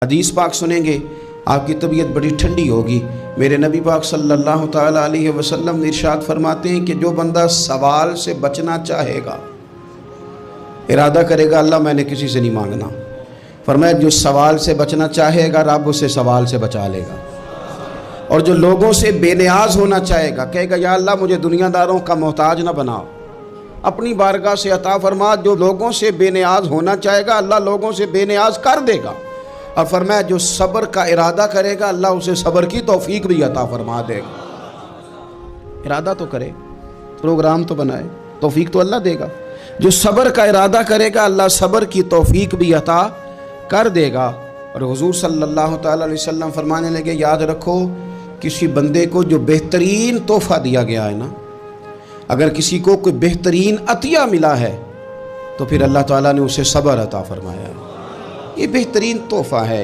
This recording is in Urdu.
حدیث پاک سنیں گے آپ کی طبیعت بڑی ٹھنڈی ہوگی۔ میرے نبی پاک صلی اللہ تعالیٰ علیہ وسلم ارشاد فرماتے ہیں کہ جو بندہ سوال سے بچنا چاہے گا، ارادہ کرے گا اللہ میں نے کسی سے نہیں مانگنا، فرمایا جو سوال سے بچنا چاہے گا رب اسے سوال سے بچا لے گا۔ اور جو لوگوں سے بے نیاز ہونا چاہے گا، کہے گا یا اللہ مجھے دنیا داروں کا محتاج نہ بناؤ، اپنی بارگاہ سے عطا فرما۔ جو لوگوں سے بے نیاز ہونا چاہے گا اللہ لوگوں سے بے نیاز کر دے گا۔ اور فرمایا جو صبر کا ارادہ کرے گا اللہ اسے صبر کی توفیق بھی عطا فرما دے گا۔ ارادہ تو کرے، پروگرام تو بنائے، توفیق تو اللہ دے گا۔ جو صبر کا ارادہ کرے گا اللہ صبر کی توفیق بھی عطا کر دے گا۔ اور حضور صلی اللہ تعالیٰ علیہ وسلم فرمانے لگے یاد رکھو کسی بندے کو جو بہترین تحفہ دیا گیا ہے نا، اگر کسی کو کوئی بہترین عطیہ ملا ہے تو پھر اللہ تعالیٰ نے اسے صبر عطا فرمایا ہے۔ یہ بہترین تحفہ ہے۔